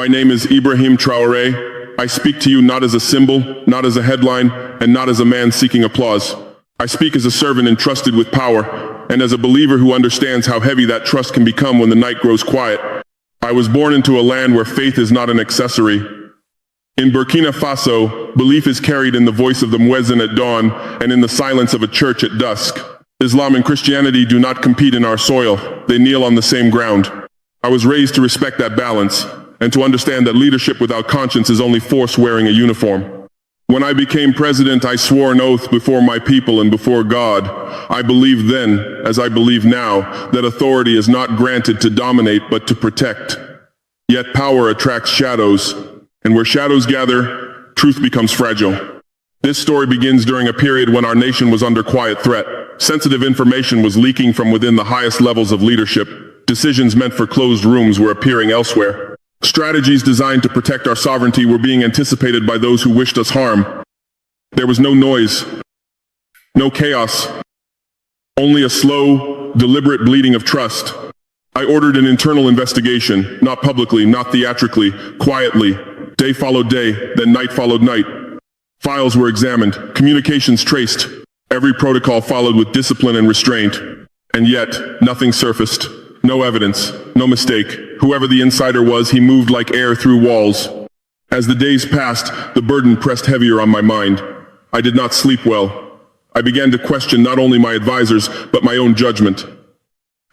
My name is Ibrahim Traoré. I speak to you not as a symbol, not as a headline, and not as a man seeking applause. I speak as a servant entrusted with power, and as a believer who understands how heavy that trust can become when the night grows quiet. I was born into a land where faith is not an accessory. In Burkina Faso, belief is carried in the voice of the muezzin at dawn and in the silence of a church at dusk. Islam and Christianity do not compete in our soil. They kneel on the same ground. I was raised to respect that balance, and to understand that leadership without conscience is only force wearing a uniform. When I became president, I swore an oath before my people and before God. I believed then, as I believe now, that authority is not granted to dominate but to protect. Yet power attracts shadows, and where shadows gather, truth becomes fragile. This story begins during a period when our nation was under quiet threat. Sensitive information was leaking from within the highest levels of leadership. Decisions meant for closed rooms were appearing elsewhere. Strategies designed to protect our sovereignty were being anticipated by those who wished us harm. There was no noise, no chaos, only a slow, deliberate bleeding of trust. I ordered an internal investigation, not publicly, not theatrically, quietly. Day followed day, then night followed night. Files were examined, communications traced, every protocol followed with discipline and restraint. And yet, nothing surfaced. No evidence, no mistake. Whoever the insider was, he moved like air through walls. As the days passed, the burden pressed heavier on my mind. I did not sleep well. I began to question not only my advisors, but my own judgment.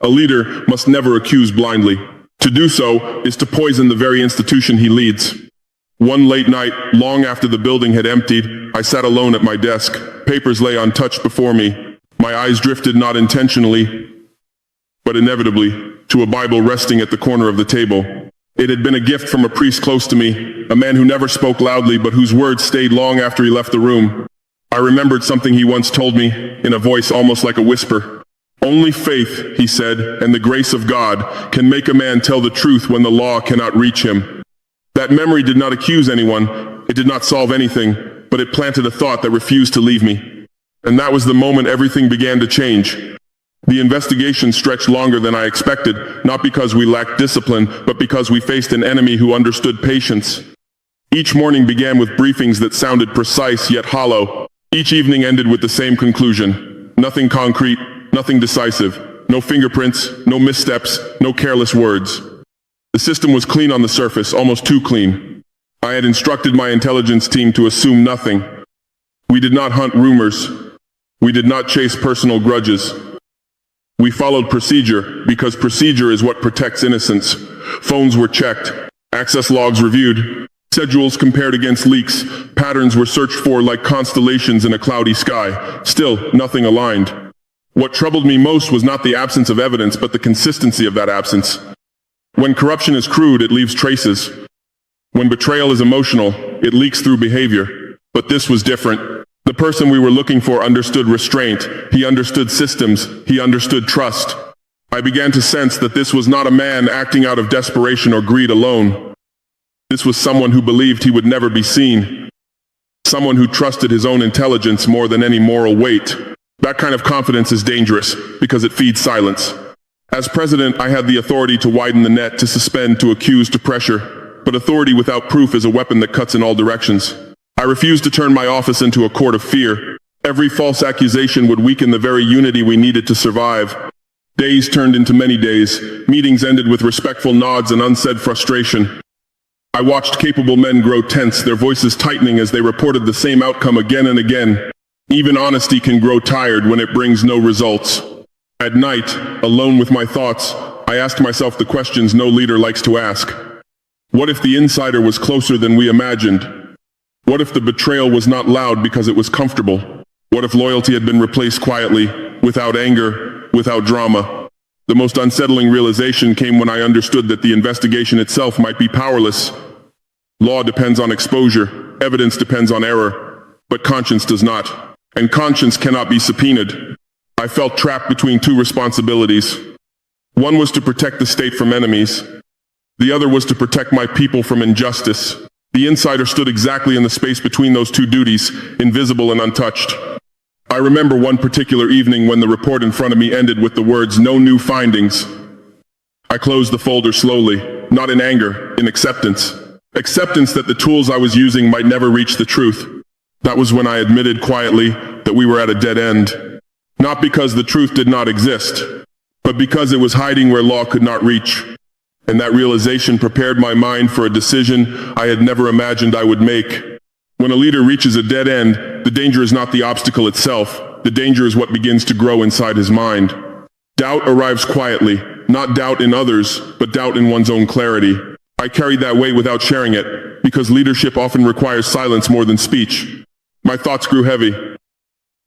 A leader must never accuse blindly. To do so is to poison the very institution he leads. One late night, long after the building had emptied, I sat alone at my desk. Papers lay untouched before me. My eyes drifted not intentionally, but inevitably, to a Bible resting at the corner of the table. It had been a gift from a priest close to me, a man who never spoke loudly but whose words stayed long after he left the room. I remembered something he once told me, in a voice almost like a whisper. Only faith, he said, and the grace of God can make a man tell the truth when the law cannot reach him. That memory did not accuse anyone, it did not solve anything, but it planted a thought that refused to leave me. And that was the moment everything began to change. The investigation stretched longer than I expected, not because we lacked discipline, but because we faced an enemy who understood patience. Each morning began with briefings that sounded precise yet hollow. Each evening ended with the same conclusion. Nothing concrete, nothing decisive, no fingerprints, no missteps, no careless words. The system was clean on the surface, almost too clean. I had instructed my intelligence team to assume nothing. We did not hunt rumors. We did not chase personal grudges. We followed procedure, because procedure is what protects innocence. Phones were checked, access logs reviewed, schedules compared against leaks, patterns were searched for like constellations in a cloudy sky. Still, nothing aligned. What troubled me most was not the absence of evidence, but the consistency of that absence. When corruption is crude, it leaves traces. When betrayal is emotional, it leaks through behavior. But this was different. The person we were looking for understood restraint, he understood systems, he understood trust. I began to sense that this was not a man acting out of desperation or greed alone. This was someone who believed he would never be seen. Someone who trusted his own intelligence more than any moral weight. That kind of confidence is dangerous, because it feeds silence. As president, I had the authority to widen the net, to suspend, to accuse, to pressure. But authority without proof is a weapon that cuts in all directions. I refused to turn my office into a court of fear. Every false accusation would weaken the very unity we needed to survive. Days turned into many days. Meetings ended with respectful nods and unsaid frustration. I watched capable men grow tense, their voices tightening as they reported the same outcome again and again. Even honesty can grow tired when it brings no results. At night, alone with my thoughts, I asked myself the questions no leader likes to ask. What if the insider was closer than we imagined? What if the betrayal was not loud because it was comfortable? What if loyalty had been replaced quietly, without anger, without drama? The most unsettling realization came when I understood that the investigation itself might be powerless. Law depends on exposure, evidence depends on error, but conscience does not. And conscience cannot be subpoenaed. I felt trapped between two responsibilities. One was to protect the state from enemies. The other was to protect my people from injustice. The insider stood exactly in the space between those two duties, invisible and untouched. I remember one particular evening when the report in front of me ended with the words, "No new findings." I closed the folder slowly, not in anger, in acceptance. Acceptance that the tools I was using might never reach the truth. That was when I admitted quietly that we were at a dead end. Not because the truth did not exist, but because it was hiding where law could not reach. And that realization prepared my mind for a decision I had never imagined I would make. When a leader reaches a dead end, the danger is not the obstacle itself. The danger is what begins to grow inside his mind. Doubt arrives quietly, not doubt in others, but doubt in one's own clarity. I carried that weight without sharing it, because leadership often requires silence more than speech. My thoughts grew heavy.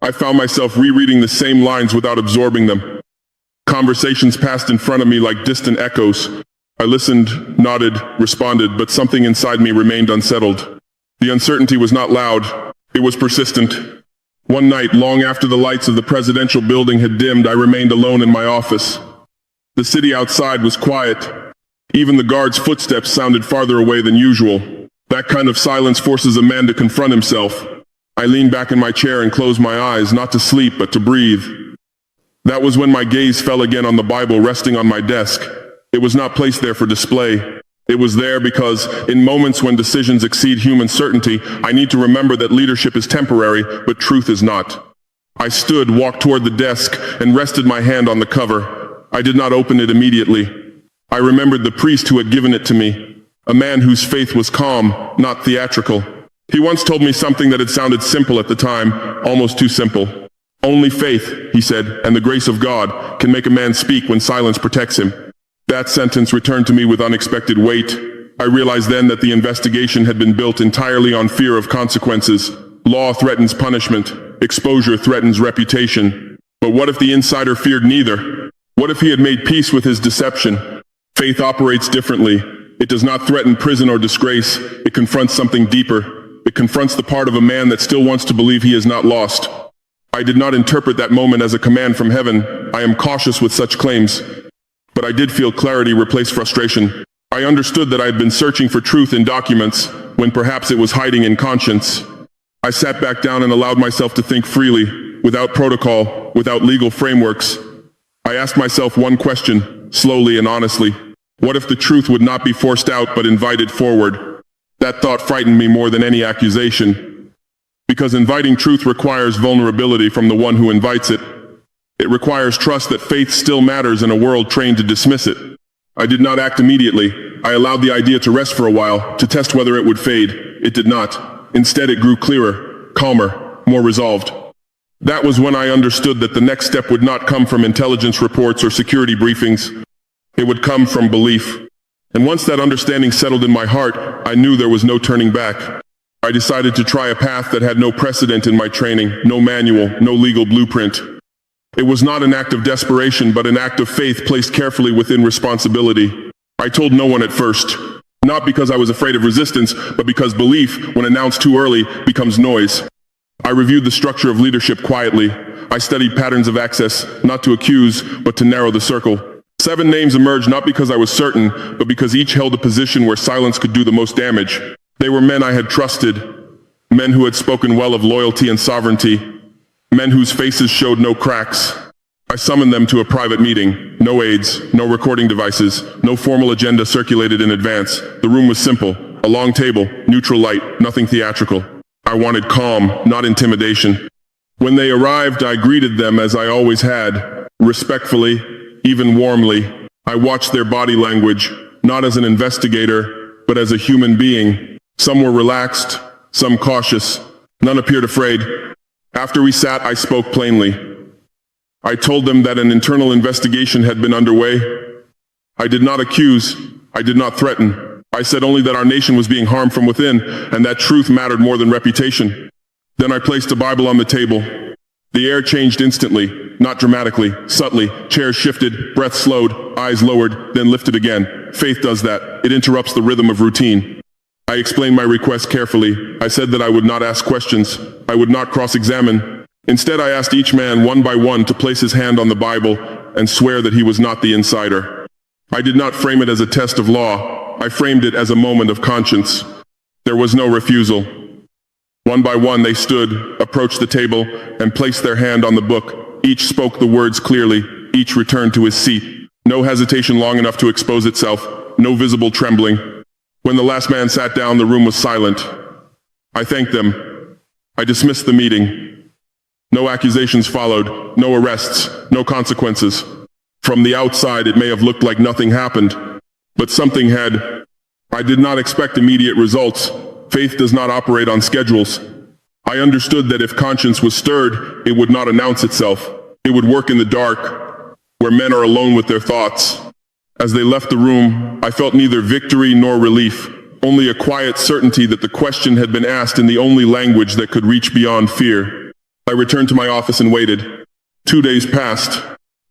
I found myself rereading the same lines without absorbing them. Conversations passed in front of me like distant echoes. I listened, nodded, responded, but something inside me remained unsettled. The uncertainty was not loud, it was persistent. One night, long after the lights of the presidential building had dimmed, I remained alone in my office. The city outside was quiet. Even the guard's footsteps sounded farther away than usual. That kind of silence forces a man to confront himself. I leaned back in my chair and closed my eyes, not to sleep, but to breathe. That was when my gaze fell again on the Bible resting on my desk. It was not placed there for display. It was there because, in moments when decisions exceed human certainty, I need to remember that leadership is temporary, but truth is not. I stood, walked toward the desk, and rested my hand on the cover. I did not open it immediately. I remembered the priest who had given it to me, a man whose faith was calm, not theatrical. He once told me something that had sounded simple at the time, almost too simple. Only faith, he said, and the grace of God can make a man speak when silence protects him. That sentence returned to me with unexpected weight. I realized then that the investigation had been built entirely on fear of consequences. Law threatens punishment. Exposure threatens reputation. But what if the insider feared neither? What if he had made peace with his deception? Faith operates differently. It does not threaten prison or disgrace. It confronts something deeper. It confronts the part of a man that still wants to believe he is not lost. I did not interpret that moment as a command from heaven. I am cautious with such claims. But I did feel clarity replace frustration. I understood that I had been searching for truth in documents, when perhaps it was hiding in conscience. I sat back down and allowed myself to think freely, without protocol, without legal frameworks. I asked myself one question, slowly and honestly. What if the truth would not be forced out but invited forward? That thought frightened me more than any accusation. Because inviting truth requires vulnerability from the one who invites it. It requires trust that faith still matters in a world trained to dismiss it. I did not act immediately. I allowed the idea to rest for a while, to test whether it would fade. It did not. Instead, it grew clearer, calmer, more resolved. That was when I understood that the next step would not come from intelligence reports or security briefings. It would come from belief. And once that understanding settled in my heart, I knew there was no turning back. I decided to try a path that had no precedent in my training, no manual, no legal blueprint. It was not an act of desperation, but an act of faith placed carefully within responsibility. I told no one at first, not because I was afraid of resistance, but because belief, when announced too early, becomes noise. I reviewed the structure of leadership quietly. I studied patterns of access, not to accuse, but to narrow the circle. 7 names emerged not because I was certain, but because each held a position where silence could do the most damage. They were men I had trusted, men who had spoken well of loyalty and sovereignty, men whose faces showed no cracks. I summoned them to a private meeting. No aides, no recording devices, no formal agenda circulated in advance. The room was simple, a long table, neutral light, nothing theatrical. I wanted calm, not intimidation. When they arrived, I greeted them as I always had, respectfully, even warmly. I watched their body language, not as an investigator, but as a human being. Some were relaxed, some cautious. None appeared afraid. After we sat, I spoke plainly. I told them that an internal investigation had been underway. I did not accuse. I did not threaten. I said only that our nation was being harmed from within, and that truth mattered more than reputation. Then I placed a Bible on the table. The air changed instantly, not dramatically, subtly. Chairs shifted, breath slowed, eyes lowered, then lifted again. Faith does that. It interrupts the rhythm of routine. I explained my request carefully. I said that I would not ask questions. I would not cross-examine. Instead, I asked each man one by one to place his hand on the Bible and swear that he was not the insider. I did not frame it as a test of law. I framed it as a moment of conscience. There was no refusal. One by one, they stood, approached the table, and placed their hand on the book. Each spoke the words clearly. Each returned to his seat. No hesitation long enough to expose itself. No visible trembling. When the last man sat down, the room was silent. I thanked them. I dismissed the meeting. No accusations followed, no arrests, no consequences. From the outside, it may have looked like nothing happened, but something had. I did not expect immediate results. Faith does not operate on schedules. I understood that if conscience was stirred, it would not announce itself. It would work in the dark, where men are alone with their thoughts. As they left the room, I felt neither victory nor relief, only a quiet certainty that the question had been asked in the only language that could reach beyond fear. I returned to my office and waited. 2 days passed.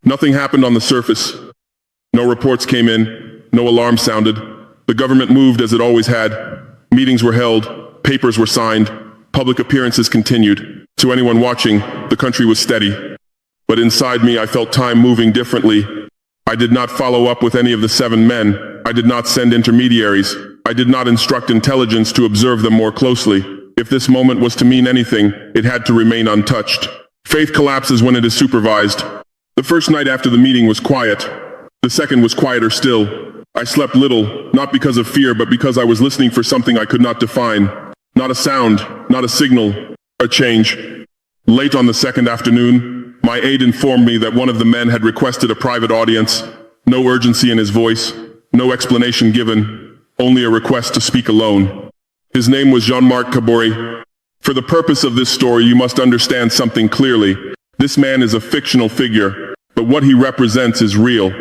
Nothing happened on the surface. No reports came in, no alarm sounded. The government moved as it always had. Meetings were held, papers were signed, public appearances continued. To anyone watching, the country was steady. But inside me, I felt time moving differently. I did not follow up with any of the 7 men. I did not send intermediaries. I did not instruct intelligence to observe them more closely. If this moment was to mean anything, it had to remain untouched. Faith collapses when it is supervised. The first night after the meeting was quiet. The second was quieter still. I slept little, not because of fear, but because I was listening for something I could not define. Not a sound, not a signal, a change. Late on the second afternoon, my aide informed me that one of the men had requested a private audience. No urgency in his voice, no explanation given, only a request to speak alone. His name was Jean-Marc Cabori. For the purpose of this story, you must understand something clearly. This man is a fictional figure, but what he represents is real.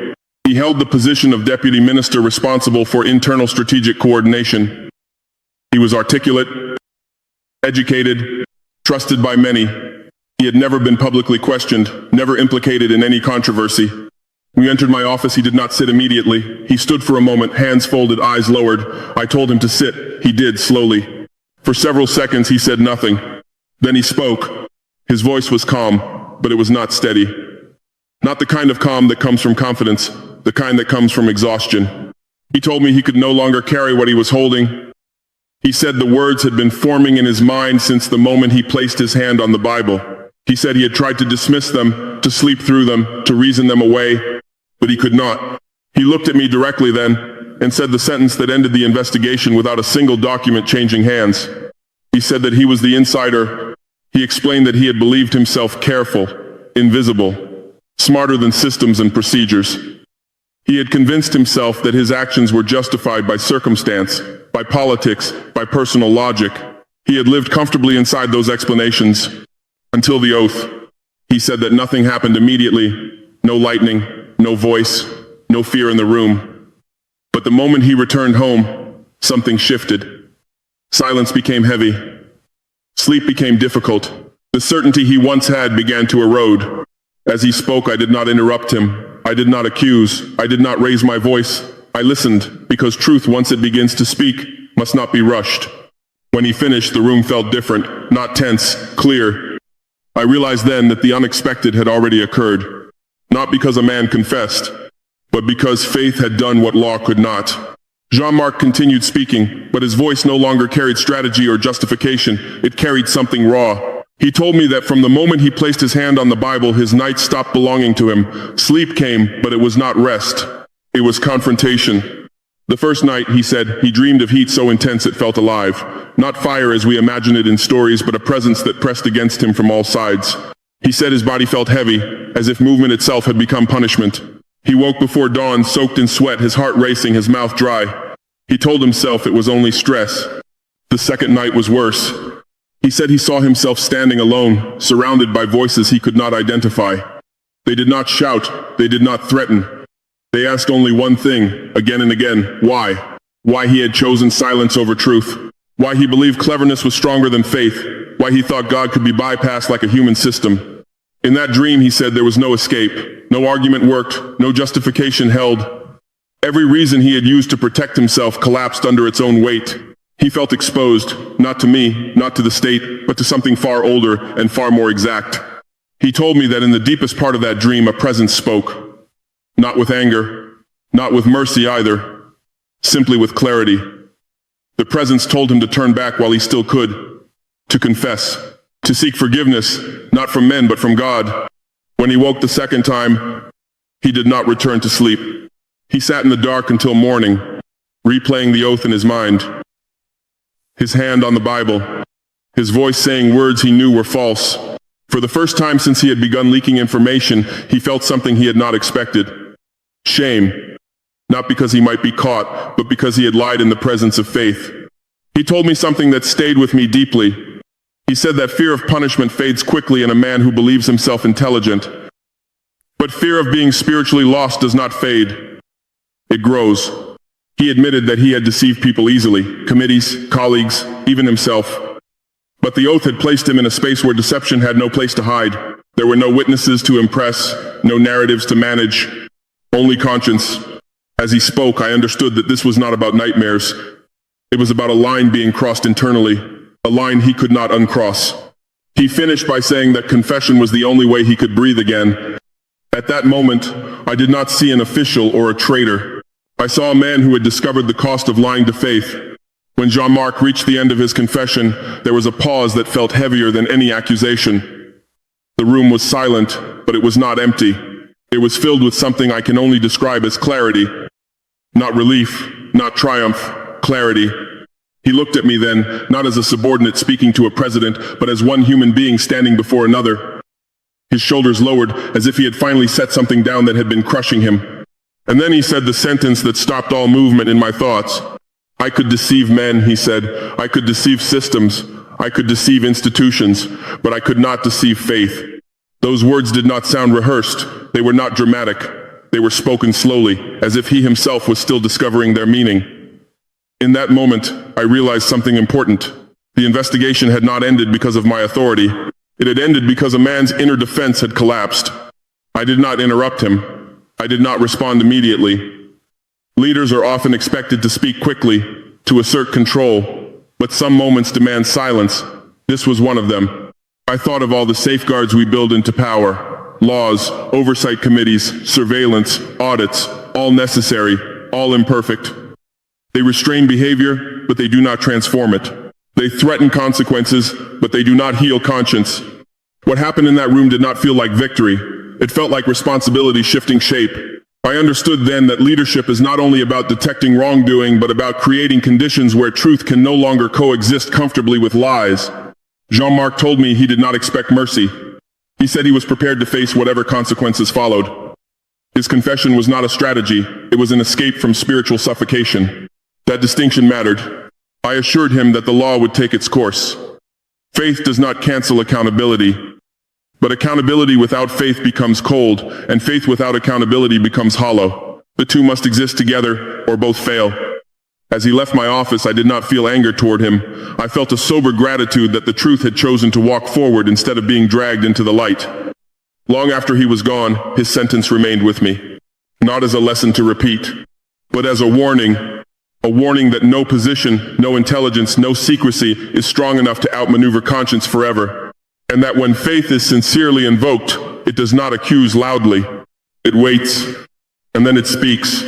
He held the position of deputy minister responsible for internal strategic coordination. He was articulate, educated, trusted by many. He had never been publicly questioned, never implicated in any controversy. When we entered my office, he did not sit immediately. He stood for a moment, hands folded, eyes lowered. I told him to sit. He did, slowly. For several seconds, he said nothing. Then he spoke. His voice was calm, but it was not steady. Not the kind of calm that comes from confidence, the kind that comes from exhaustion. He told me he could no longer carry what he was holding. He said the words had been forming in his mind since the moment he placed his hand on the Bible. He said he had tried to dismiss them, to sleep through them, to reason them away, but he could not. He looked at me directly then and said the sentence that ended the investigation without a single document changing hands. He said that he was the insider. He explained that he had believed himself careful, invisible, smarter than systems and procedures. He had convinced himself that his actions were justified by circumstance, by politics, by personal logic. He had lived comfortably inside those explanations until the oath. He said that nothing happened immediately, no lightning, no voice, no fear in the room. But the moment he returned home, something shifted. Silence became heavy. Sleep became difficult. The certainty he once had began to erode. As he spoke, I did not interrupt him. I did not accuse. I did not raise my voice. I listened, because truth, once it begins to speak, must not be rushed. When he finished, the room felt different, not tense, clear. I realized then that the unexpected had already occurred. Not because a man confessed, but because faith had done what law could not. Jean-Marc continued speaking, but his voice no longer carried strategy or justification. It carried something raw. He told me that from the moment he placed his hand on the Bible, his nights stopped belonging to him. Sleep came, but it was not rest. It was confrontation. The first night, he said, he dreamed of heat so intense it felt alive. Not fire as we imagine it in stories, but a presence that pressed against him from all sides. He said his body felt heavy, as if movement itself had become punishment. He woke before dawn, soaked in sweat, his heart racing, his mouth dry. He told himself it was only stress. The second night was worse. He said he saw himself standing alone, surrounded by voices he could not identify. They did not shout, they did not threaten. They asked only one thing, again and again, why? Why he had chosen silence over truth. Why he believed cleverness was stronger than faith. Why he thought God could be bypassed like a human system. In that dream, he said there was no escape. No argument worked, no justification held. Every reason he had used to protect himself collapsed under its own weight. He felt exposed, not to me, not to the state, but to something far older and far more exact. He told me that in the deepest part of that dream, a presence spoke. Not with anger, not with mercy either, simply with clarity. The presence told him to turn back while he still could, to confess, to seek forgiveness, not from men but from God. When he woke the second time, he did not return to sleep. He sat in the dark until morning. replaying the oath in his mind, his hand on the Bible, his voice saying words he knew were false. For the first time since he had begun leaking information, he felt something he had not expected. Shame. Not because he might be caught, but because he had lied in the presence of faith. He told me something that stayed with me deeply. He said that fear of punishment fades quickly in a man who believes himself intelligent. But fear of being spiritually lost does not fade. It grows. He admitted that he had deceived people easily, committees, colleagues, even himself. But the oath had placed him in a space where deception had no place to hide. There were no witnesses to impress, no narratives to manage, only conscience. As he spoke, I understood that this was not about nightmares. It was about a line being crossed internally, a line he could not uncross. He finished by saying that confession was the only way he could breathe again. At that moment, I did not see an official or a traitor. I saw a man who had discovered the cost of lying to faith. When Jean-Marc reached the end of his confession, there was a pause that felt heavier than any accusation. The room was silent, but it was not empty. It was filled with something I can only describe as clarity. Not relief, not triumph, clarity. He looked at me then, not as a subordinate speaking to a president, but as one human being standing before another. His shoulders lowered, as if he had finally set something down that had been crushing him. And then he said the sentence that stopped all movement in my thoughts. I could deceive men, he said. I could deceive systems. I could deceive institutions, but I could not deceive faith. Those words did not sound rehearsed. They were not dramatic. They were spoken slowly, as if he himself was still discovering their meaning. In that moment, I realized something important. The investigation had not ended because of my authority. It had ended because a man's inner defense had collapsed. I did not interrupt him. I did not respond immediately. Leaders are often expected to speak quickly, to assert control, but some moments demand silence. This was one of them. I thought of all the safeguards we build into power. Laws, oversight committees, surveillance, audits, all necessary, all imperfect. They restrain behavior, but they do not transform it. They threaten consequences, but they do not heal conscience. What happened in that room did not feel like victory. It felt like responsibility shifting shape. I understood then that leadership is not only about detecting wrongdoing, but about creating conditions where truth can no longer coexist comfortably with lies. Jean-Marc told me he did not expect mercy. He said he was prepared to face whatever consequences followed. His confession was not a strategy, it was an escape from spiritual suffocation. That distinction mattered. I assured him that the law would take its course. Faith does not cancel accountability. But accountability without faith becomes cold, and faith without accountability becomes hollow. The two must exist together, or both fail. As he left my office, I did not feel anger toward him. I felt a sober gratitude that the truth had chosen to walk forward instead of being dragged into the light. Long after he was gone, his sentence remained with me. Not as a lesson to repeat, but as a warning that no position, no intelligence, no secrecy is strong enough to outmaneuver conscience forever. And that when faith is sincerely invoked, it does not accuse loudly. It waits, and then it speaks.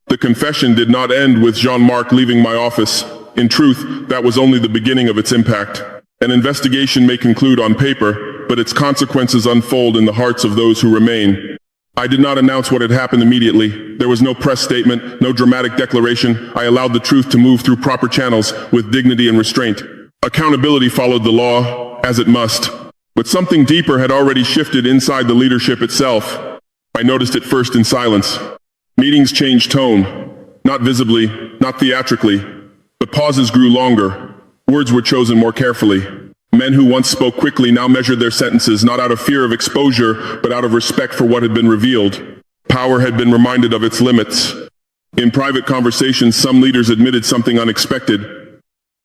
The confession did not end with Jean-Marc leaving my office. In truth, that was only the beginning of its impact. An investigation may conclude on paper, but its consequences unfold in the hearts of those who remain. I did not announce what had happened immediately. There was no press statement, no dramatic declaration. I allowed the truth to move through proper channels with dignity and restraint. Accountability followed the law, as it must. But something deeper had already shifted inside the leadership itself. I noticed it first in silence. Meetings changed tone, not visibly, not theatrically, but pauses grew longer. Words were chosen more carefully. Men who once spoke quickly now measured their sentences, not out of fear of exposure, but out of respect for what had been revealed. Power had been reminded of its limits. In private conversations, some leaders admitted something unexpected.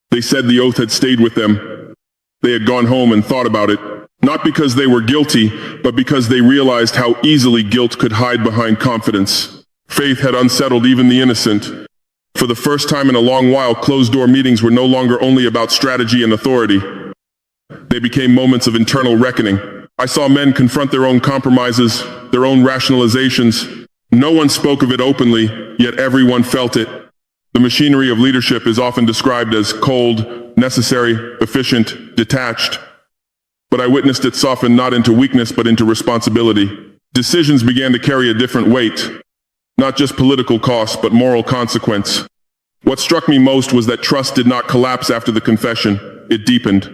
They said the oath had stayed with them. They had gone home and thought about it. Not because they were guilty, but because they realized how easily guilt could hide behind confidence. Faith had unsettled even the innocent. For the first time in a long while, closed-door meetings were no longer only about strategy and authority. They became moments of internal reckoning. I saw men confront their own compromises, their own rationalizations. No one spoke of it openly, yet everyone felt it. The machinery of leadership is often described as cold, necessary, efficient, detached. But I witnessed it soften not into weakness but into responsibility. Decisions began to carry a different weight. Not just political cost, but moral consequence. What struck me most was that trust did not collapse after the confession, it deepened.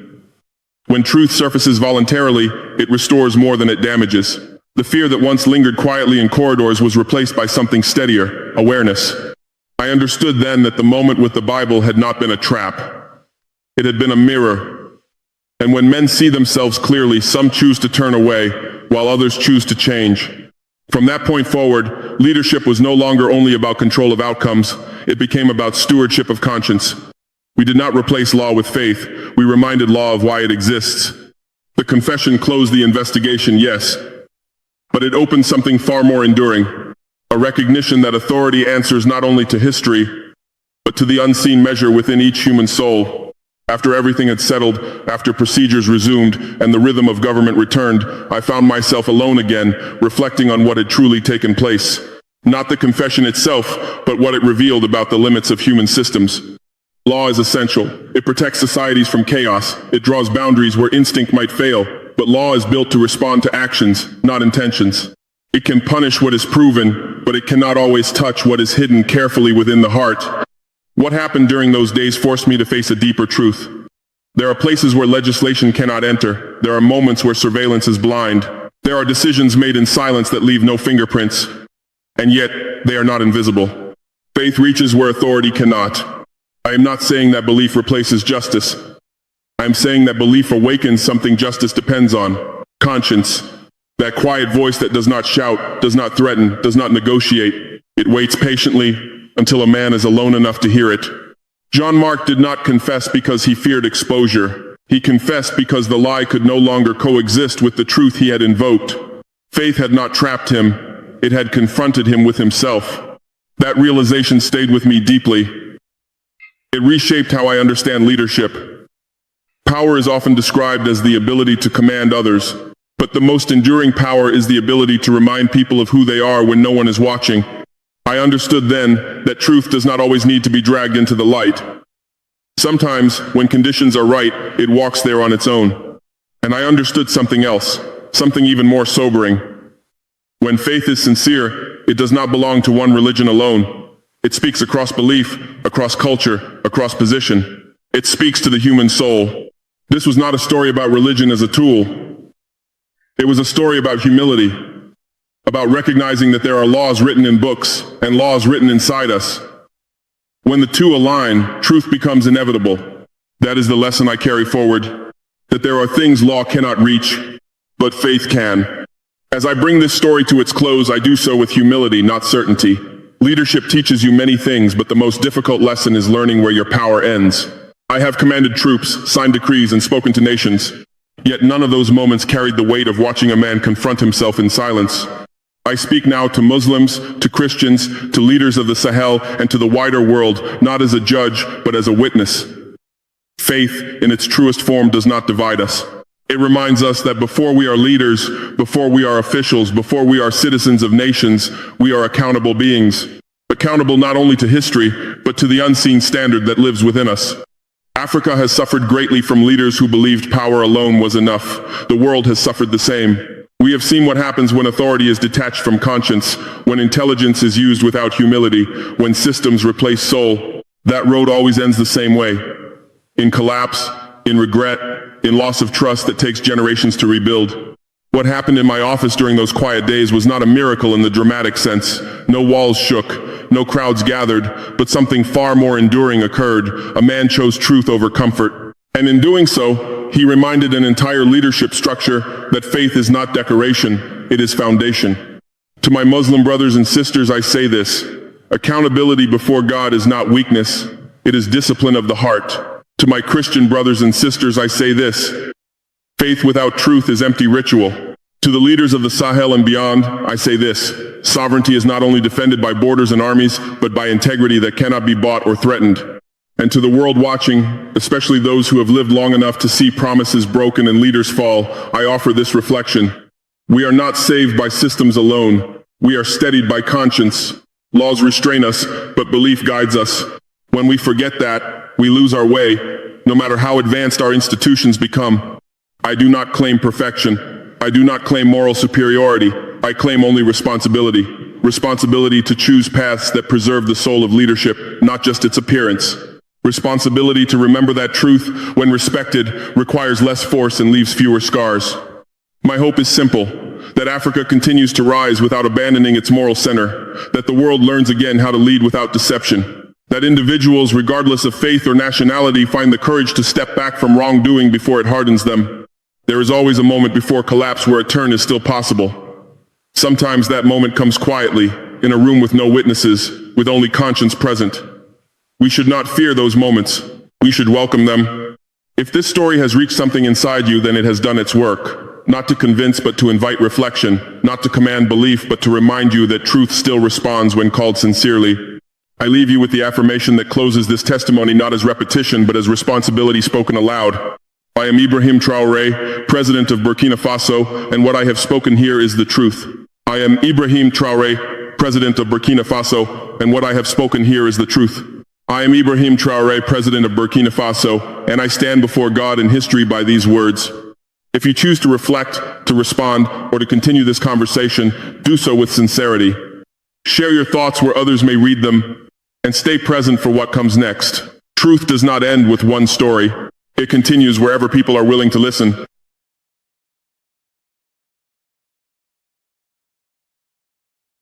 When truth surfaces voluntarily, it restores more than it damages. The fear that once lingered quietly in corridors was replaced by something steadier, awareness. I understood then that the moment with the Bible had not been a trap. It had been a mirror. And when men see themselves clearly, some choose to turn away, while others choose to change. From that point forward, leadership was no longer only about control of outcomes, it became about stewardship of conscience. We did not replace law with faith, we reminded law of why it exists. The confession closed the investigation, yes, but it opened something far more enduring, a recognition that authority answers not only to history, but to the unseen measure within each human soul. After everything had settled, after procedures resumed, and the rhythm of government returned, I found myself alone again, reflecting on what had truly taken place. Not the confession itself, but what it revealed about the limits of human systems. Law is essential. It protects societies from chaos. It draws boundaries where instinct might fail. But law is built to respond to actions, not intentions. It can punish what is proven, but it cannot always touch what is hidden carefully within the heart. What happened during those days forced me to face a deeper truth. There are places where legislation cannot enter. There are moments where surveillance is blind. There are decisions made in silence that leave no fingerprints. And yet, they are not invisible. Faith reaches where authority cannot. I am not saying that belief replaces justice. I am saying that belief awakens something justice depends on. Conscience. That quiet voice that does not shout, does not threaten, does not negotiate. It waits patiently until a man is alone enough to hear it. John Mark did not confess because he feared exposure. He confessed because the lie could no longer coexist with the truth he had invoked. Faith had not trapped him. It had confronted him with himself. That realization stayed with me deeply. It reshaped how I understand leadership. Power is often described as the ability to command others, but the most enduring power is the ability to remind people of who they are when no one is watching. I understood then that truth does not always need to be dragged into the light. Sometimes, when conditions are right, it walks there on its own. And I understood something else, something even more sobering. When faith is sincere, it does not belong to one religion alone. It speaks across belief, across culture, across position. It speaks to the human soul. This was not a story about religion as a tool. It was a story about humility, about recognizing that there are laws written in books and laws written inside us. When the two align, truth becomes inevitable. That is the lesson I carry forward, that there are things law cannot reach, but faith can. As I bring this story to its close, I do so with humility, not certainty. Leadership teaches you many things, but the most difficult lesson is learning where your power ends. I have commanded troops, signed decrees, and spoken to nations. Yet none of those moments carried the weight of watching a man confront himself in silence. I speak now to Muslims, to Christians, to leaders of the Sahel, and to the wider world, not as a judge, but as a witness. Faith, in its truest form, does not divide us. It reminds us that before we are leaders, before we are officials, before we are citizens of nations, we are accountable beings. Accountable not only to history, but to the unseen standard that lives within us. Africa has suffered greatly from leaders who believed power alone was enough. The world has suffered the same. We have seen what happens when authority is detached from conscience, when intelligence is used without humility, when systems replace soul. That road always ends the same way. In collapse, in regret, in loss of trust that takes generations to rebuild. What happened in my office during those quiet days was not a miracle in the dramatic sense. No walls shook, no crowds gathered, but something far more enduring occurred. A man chose truth over comfort. And in doing so, he reminded an entire leadership structure that faith is not decoration, it is foundation. To my Muslim brothers and sisters, I say this: accountability before God is not weakness, it is discipline of the heart. To my Christian brothers and sisters, I say this: faith without truth is empty ritual. To the leaders of the Sahel and beyond, I say this: sovereignty is not only defended by borders and armies, but by integrity that cannot be bought or threatened. And to the world watching, especially those who have lived long enough to see promises broken and leaders fall, I offer this reflection. We are not saved by systems alone. We are steadied by conscience. Laws restrain us, but belief guides us. When we forget that, we lose our way, no matter how advanced our institutions become. I do not claim perfection. I do not claim moral superiority. I claim only responsibility. responsibility to choose paths that preserve the soul of leadership, not just its appearance. Responsibility to remember that truth, when respected, requires less force and leaves fewer scars. My hope is simple, that Africa continues to rise without abandoning its moral center, that the world learns again how to lead without deception, that individuals, regardless of faith or nationality, find the courage to step back from wrongdoing before it hardens them. There is always a moment before collapse where a turn is still possible. Sometimes that moment comes quietly, in a room with no witnesses, with only conscience present. We should not fear those moments. We should welcome them. If this story has reached something inside you, then it has done its work. Not to convince, but to invite reflection. Not to command belief, but to remind you that truth still responds when called sincerely. I leave you with the affirmation that closes this testimony not as repetition, but as responsibility spoken aloud. I am Ibrahim Traoré, President of Burkina Faso, and what I have spoken here is the truth. I am Ibrahim Traoré, President of Burkina Faso, and what I have spoken here is the truth. I am Ibrahim Traoré, President of Burkina Faso, and I stand before God and history by these words. If you choose to reflect, to respond, or to continue this conversation, do so with sincerity. Share your thoughts where others may read them, and stay present for what comes next. Truth does not end with one story. It continues wherever people are willing to listen.